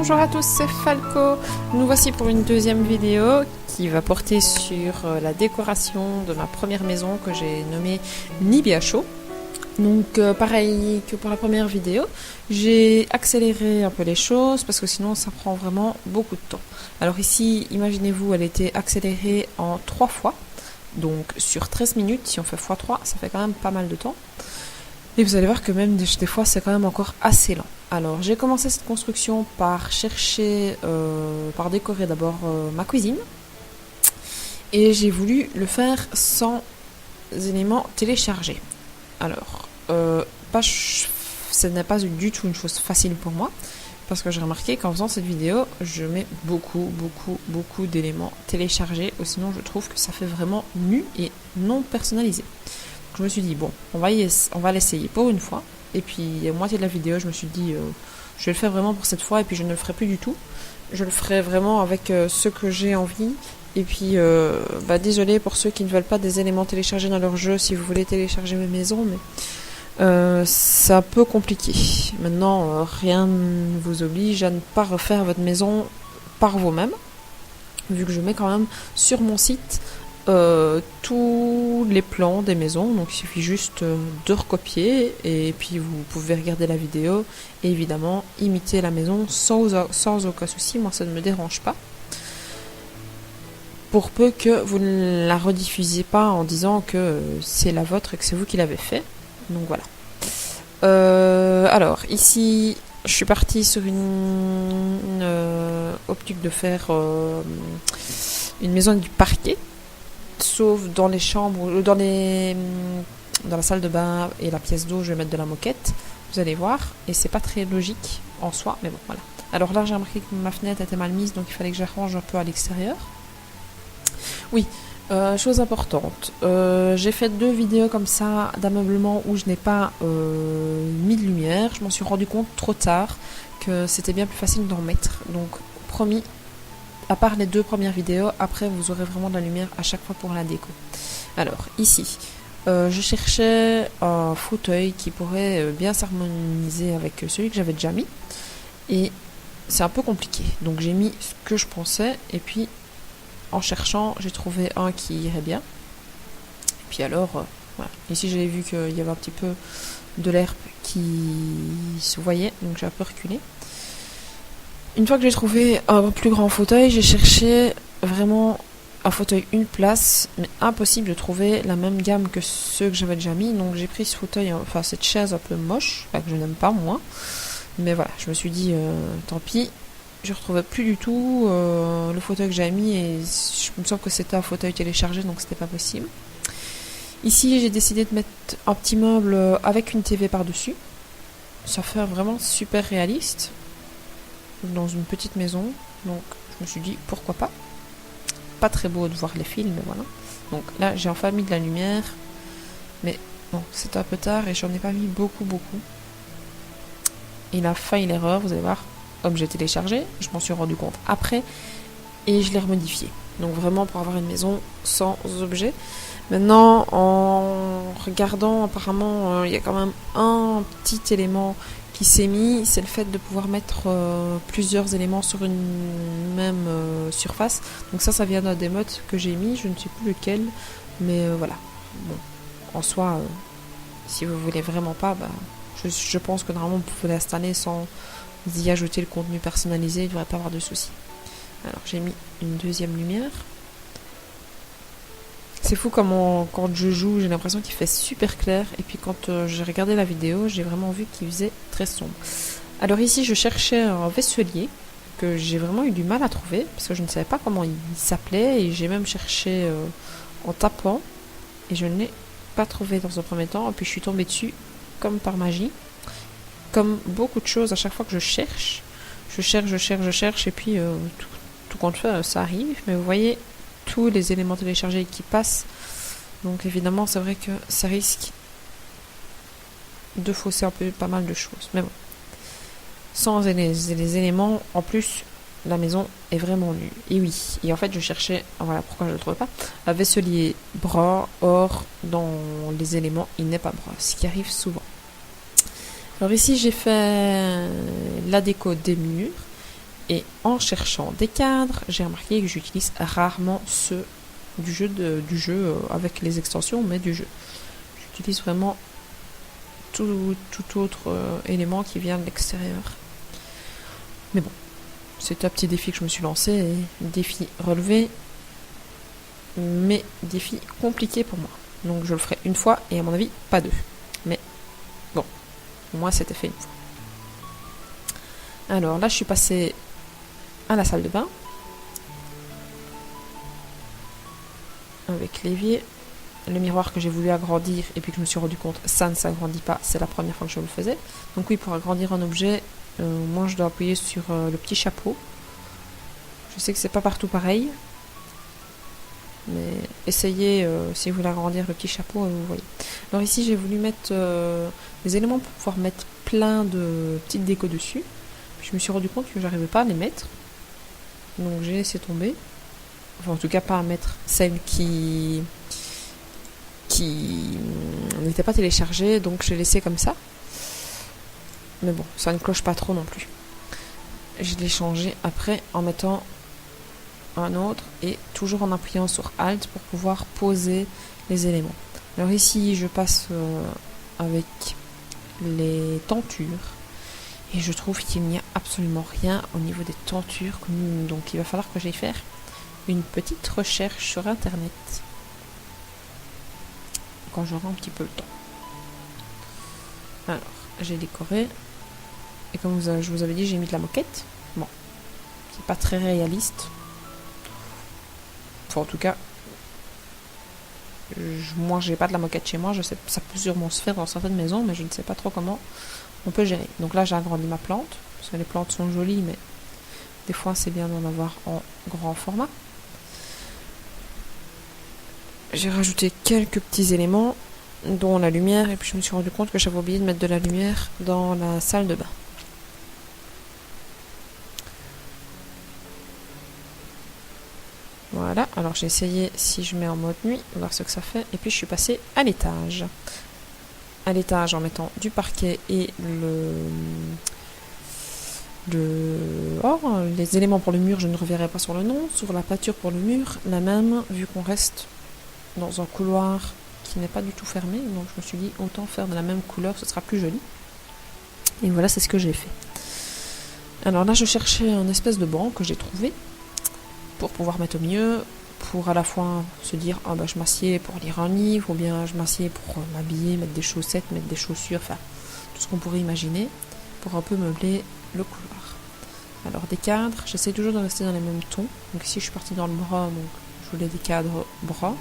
Bonjour à tous, c'est Falco. Nous voici pour une deuxième vidéo qui va porter sur la décoration de ma première maison que j'ai nommée Nibiacho. Donc pareil que pour la première vidéo, j'ai accéléré un peu les choses parce que sinon ça prend vraiment beaucoup de temps. Alors ici, imaginez-vous, elle était accélérée en 3 fois. Donc sur 13 minutes, si on fait x3, ça fait quand même pas mal de temps. Et vous allez voir que même des fois, c'est quand même encore assez lent. Alors, j'ai commencé cette construction par par décorer d'abord ma cuisine. Et j'ai voulu le faire sans éléments téléchargés. Alors, ce n'est pas du tout une chose facile pour moi. Parce que j'ai remarqué qu'en faisant cette vidéo, je mets beaucoup d'éléments téléchargés. Ou sinon, je trouve que ça fait vraiment nu et non personnalisé. Je me suis dit, bon, on va l'essayer pour une fois. Et puis, à moitié de la vidéo, je me suis dit, je vais le faire vraiment pour cette fois. Et puis, je ne le ferai plus du tout. Je le ferai vraiment avec ce que j'ai envie. Et puis, désolé pour ceux qui ne veulent pas des éléments téléchargés dans leur jeu, si vous voulez télécharger mes maisons. Mais c'est un peu compliqué. Maintenant, rien ne vous oblige à ne pas refaire votre maison par vous-même. Vu que je mets quand même sur mon site tous les plans des maisons, donc il suffit juste de recopier et puis vous pouvez regarder la vidéo et évidemment imiter la maison sans aucun souci. Moi ça ne me dérange pas, pour peu que vous ne la rediffusiez pas en disant que c'est la vôtre et que c'est vous qui l'avez fait. Donc voilà. Alors ici je suis partie sur une optique de faire une maison avec du parquet, sauf dans les chambres, dans la salle de bain et la pièce d'eau, je vais mettre de la moquette. Vous allez voir, et c'est pas très logique en soi, mais bon, voilà. Alors là, j'ai remarqué que ma fenêtre était mal mise, donc il fallait que j'arrange un peu à l'extérieur. Oui, chose importante. J'ai fait 2 vidéos comme ça d'ameublement où je n'ai pas mis de lumière. Je m'en suis rendu compte trop tard que c'était bien plus facile d'en mettre. Donc, promis. À part les 2 premières vidéos, après vous aurez vraiment de la lumière à chaque fois pour la déco. Alors ici, je cherchais un fauteuil qui pourrait bien s'harmoniser avec celui que j'avais déjà mis. Et c'est un peu compliqué. Donc j'ai mis ce que je pensais. Et puis en cherchant, j'ai trouvé un qui irait bien. Et puis alors, voilà. Ici j'avais vu qu'il y avait un petit peu de l'herbe qui se voyait. Donc j'ai un peu reculé. Une fois que j'ai trouvé un plus grand fauteuil, j'ai cherché vraiment un fauteuil une place, mais impossible de trouver la même gamme que ceux que j'avais déjà mis. Donc j'ai pris ce fauteuil, enfin cette chaise un peu moche, que je n'aime pas moi. Mais voilà, je me suis dit, tant pis, je ne retrouvais plus du tout le fauteuil que j'avais mis et je me sens que c'était un fauteuil téléchargé, donc c'était pas possible. Ici, j'ai décidé de mettre un petit meuble avec une TV par-dessus. Ça fait vraiment super réaliste dans une petite maison, donc je me suis dit pourquoi pas. Pas très beau de voir les fils, mais voilà. Donc là j'ai enfin mis de la lumière, mais bon, c'était un peu tard et j'en ai pas mis beaucoup. Il a failli l'erreur, vous allez voir. Objet téléchargé, je m'en suis rendu compte après et je l'ai remodifié. Donc vraiment pour avoir une maison sans objet. Maintenant, en regardant, apparemment, il y a quand même un petit élément qui s'est mis, c'est le fait de pouvoir mettre plusieurs éléments sur une même surface. Donc ça vient d'un des modes que j'ai mis, je ne sais plus lequel, mais voilà. Bon, en soi, si vous voulez vraiment pas, je pense que normalement vous pouvez l'installer sans y ajouter le contenu personnalisé, il ne devrait pas avoir de soucis. Alors j'ai mis une deuxième lumière. C'est fou comment quand je joue, j'ai l'impression qu'il fait super clair. Et puis quand j'ai regardé la vidéo, j'ai vraiment vu qu'il faisait très sombre. Alors ici, je cherchais un vaisselier que j'ai vraiment eu du mal à trouver. Parce que je ne savais pas comment il s'appelait. Et j'ai même cherché en tapant. Et je ne l'ai pas trouvé dans un premier temps. Et puis je suis tombée dessus comme par magie. Comme beaucoup de choses, à chaque fois que je cherche. Je cherche. Et puis tout compte fait, ça arrive. Mais vous voyez tous les éléments téléchargés qui passent, donc évidemment c'est vrai que ça risque de fausser un peu pas mal de choses, mais bon, sans les éléments en plus la maison est vraiment nue. Et oui, et en fait je cherchais, voilà pourquoi je ne le trouvais pas, un vaisselier brun, or dans les éléments il n'est pas brun, ce qui arrive souvent. Alors ici j'ai fait la déco des murs Et en cherchant des cadres, j'ai remarqué que j'utilise rarement ceux du jeu avec les extensions, mais du jeu. J'utilise vraiment tout autre élément qui vient de l'extérieur. Mais bon, c'est un petit défi que je me suis lancé, et défi relevé, mais défi compliqué pour moi. Donc je le ferai une fois et à mon avis pas deux. Mais bon, au moins c'était fait une fois. Alors là je suis passée à la salle de bain avec l'évier, le miroir que j'ai voulu agrandir et puis que je me suis rendu compte ça ne s'agrandit pas, c'est la première fois que je le faisais. Donc oui, pour agrandir un objet, moi je dois appuyer sur le petit chapeau. Je sais que c'est pas partout pareil, mais essayez si vous voulez agrandir le petit chapeau, vous voyez. Alors ici j'ai voulu mettre des éléments pour pouvoir mettre plein de petites décos dessus. Puis je me suis rendu compte que j'arrivais pas à les mettre, donc j'ai laissé tomber. Enfin en tout cas pas à mettre celles qui n'étaient pas téléchargées, donc j'ai laissé comme ça. Mais bon, ça ne cloche pas trop non plus. Je l'ai changé après en mettant un autre et toujours en appuyant sur Alt pour pouvoir poser les éléments. Alors ici je passe avec les tentures et je trouve qu'il n'y a absolument rien au niveau des tentures, donc il va falloir que j'aille faire une petite recherche sur internet quand j'aurai un petit peu le temps. Alors j'ai décoré et comme je vous avais dit, j'ai mis de la moquette. Bon, c'est pas très réaliste. Enfin, en tout cas, moi j'ai pas de la moquette chez moi. Je sais, ça peut sûrement se faire dans certaines maisons, mais je ne sais pas trop comment on peut gérer. Donc là j'ai agrandi ma plante, parce que les plantes sont jolies, mais des fois c'est bien d'en avoir en grand format. J'ai rajouté quelques petits éléments, dont la lumière, et puis je me suis rendu compte que j'avais oublié de mettre de la lumière dans la salle de bain. Voilà, alors j'ai essayé si je mets en mode nuit, voir ce que ça fait, et puis je suis passée à l'étage. À l'étage en mettant du parquet et les éléments pour le mur, je ne reverrai pas sur le nom. Sur la peinture pour le mur, la même, vu qu'on reste dans un couloir qui n'est pas du tout fermé, donc je me suis dit autant faire de la même couleur, ce sera plus joli. Et voilà, c'est ce que j'ai fait. Alors là je cherchais un espèce de banc que j'ai trouvé pour pouvoir mettre au milieu, pour à la fois se dire je m'assieds pour lire un livre, ou bien je m'assieds pour m'habiller, mettre des chaussettes, mettre des chaussures, enfin tout ce qu'on pourrait imaginer pour un peu meubler le couloir. Alors des cadres, j'essaie toujours de rester dans les mêmes tons. Donc ici je suis partie dans le brun, donc je voulais des cadres bruns.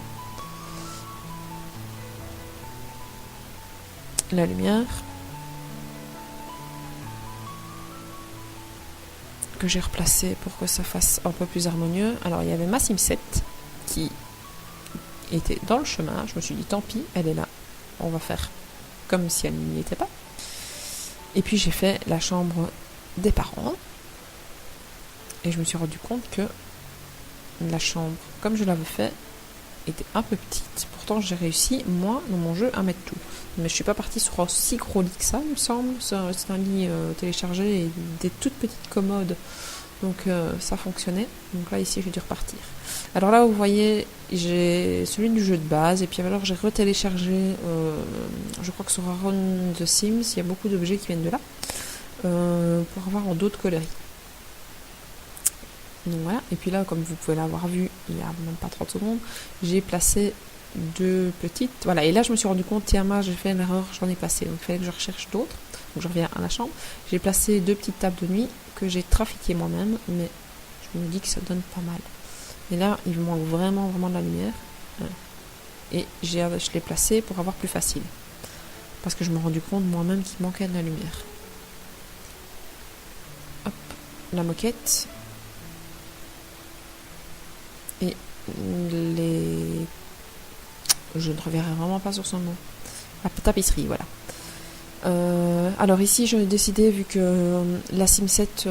La lumière que j'ai replacée pour que ça fasse un peu plus harmonieux. Alors il y avait ma Sim 7 qui était dans le chemin. Je me suis dit tant pis, elle est là, on va faire comme si elle n'y était pas. Et puis j'ai fait la chambre des parents et je me suis rendu compte que la chambre, comme je l'avais fait, était un peu petite. Pourtant j'ai réussi, moi, dans mon jeu, à mettre tout. Mais je suis pas partie sur un si gros lit que ça, il me semble. C'est un lit téléchargé et des toutes petites commodes. Donc ça fonctionnait. Donc là, ici, j'ai dû repartir. Alors là, vous voyez, j'ai celui du jeu de base. Et puis alors, j'ai retéléchargé, je crois que sur Around the Sims, il y a beaucoup d'objets qui viennent de là. Pour avoir en d'autres coloris. Donc voilà, et puis là, comme vous pouvez l'avoir vu il y a même pas 30 secondes, j'ai placé deux petites. Voilà, et là je me suis rendu compte, tiens, moi j'ai fait une erreur, j'en ai passé, donc il fallait que je recherche d'autres. Donc je reviens à la chambre. J'ai placé deux petites tables de nuit que j'ai trafiquées moi-même, mais je me dis que ça donne pas mal. Et là, il me manque vraiment de la lumière. Et je l'ai placé pour avoir plus facile. Parce que je me suis rendu compte moi-même qu'il manquait de la lumière. Hop, la moquette. Et je ne reverrai vraiment pas sur son nom. La tapisserie, voilà. Alors ici, j'ai décidé, vu que la Sim 7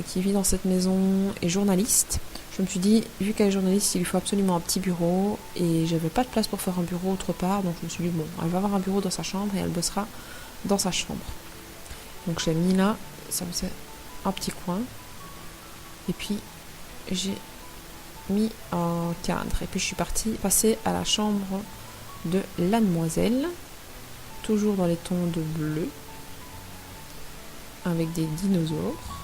qui vit dans cette maison est journaliste, je me suis dit, vu qu'elle est journaliste, il lui faut absolument un petit bureau, et j'avais pas de place pour faire un bureau autre part, donc je me suis dit, bon, elle va avoir un bureau dans sa chambre, et elle bossera dans sa chambre. Donc j'ai mis là, ça me fait un petit coin. Et puis j'ai mis un cadre. Et puis je suis passer à la chambre de la demoiselle, toujours dans les tons de bleu, avec des dinosaures.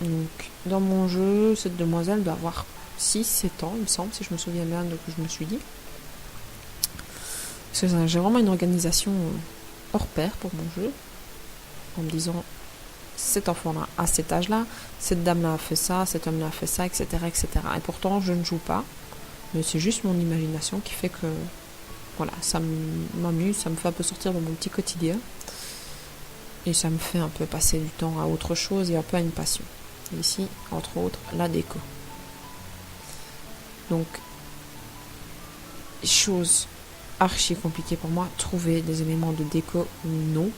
Donc dans mon jeu, cette demoiselle doit avoir 6-7 ans, il me semble, si je me souviens bien de ce que je me suis dit. Parce que j'ai vraiment une organisation hors pair pour mon jeu, en me disant, cet enfant-là, à cet âge-là, cette dame-là a fait ça, cet homme-là a fait ça, etc., etc. Et pourtant, je ne joue pas, mais c'est juste mon imagination qui fait que, voilà, ça m'amuse, ça me fait un peu sortir de mon petit quotidien, et ça me fait un peu passer du temps à autre chose et un peu à une passion. Et ici, entre autres, la déco. Donc, chose archi compliquée pour moi, trouver des éléments de déco non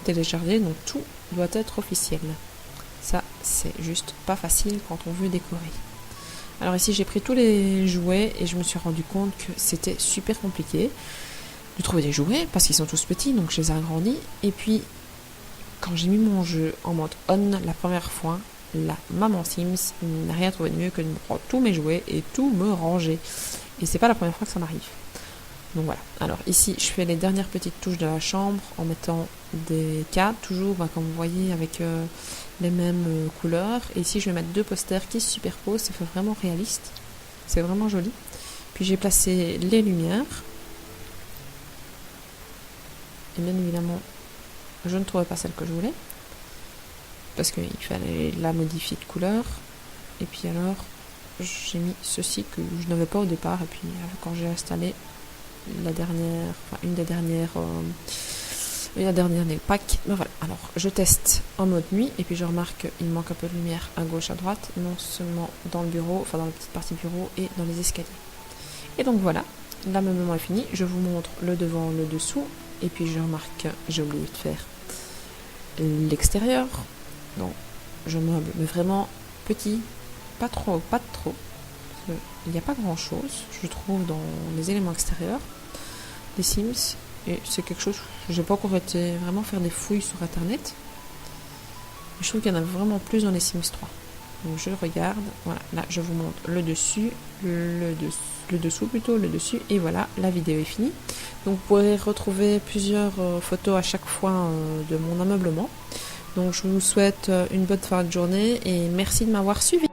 téléchargés, donc tout doit être officiel. Ça, c'est juste pas facile quand on veut décorer. Alors ici, j'ai pris tous les jouets et je me suis rendu compte que c'était super compliqué de trouver des jouets parce qu'ils sont tous petits, donc je les ai agrandis. Et puis, quand j'ai mis mon jeu en mode on la première fois, la maman Sims n'a rien trouvé de mieux que de me prendre tous mes jouets et tout me ranger. Et c'est pas la première fois que ça m'arrive. Donc voilà. Alors ici, je fais les dernières petites touches de la chambre en mettant des cadres, toujours comme vous voyez avec les mêmes couleurs. Et ici, je vais mettre 2 posters qui se superposent. Ça fait vraiment réaliste. C'est vraiment joli. Puis j'ai placé les lumières. Et bien évidemment, je ne trouvais pas celle que je voulais. Parce qu'il fallait la modifier de couleur. Et puis alors, j'ai mis ceci que je n'avais pas au départ. Et puis quand j'ai installé une des dernières pack, ben voilà. Alors je teste en mode nuit et puis je remarque qu'il manque un peu de lumière à gauche, à droite, non seulement dans le bureau, enfin dans la petite partie bureau et dans les escaliers. Et donc voilà, l'ameublement est fini. Je vous montre le devant, le dessous, et puis je remarque que j'ai oublié de faire l'extérieur. Donc je meuble, mais vraiment petit, pas trop. Il n'y a pas grand chose, je trouve, dans les éléments extérieurs des Sims, et c'est quelque chose que j'ai pas encore été vraiment faire des fouilles sur internet. Je trouve qu'il y en a vraiment plus dans les Sims 3. Donc je regarde, voilà, là je vous montre le dessus, le dessous, et voilà, la vidéo est finie. Donc vous pourrez retrouver plusieurs photos à chaque fois de mon ameublement. Donc je vous souhaite une bonne fin de journée et merci de m'avoir suivi.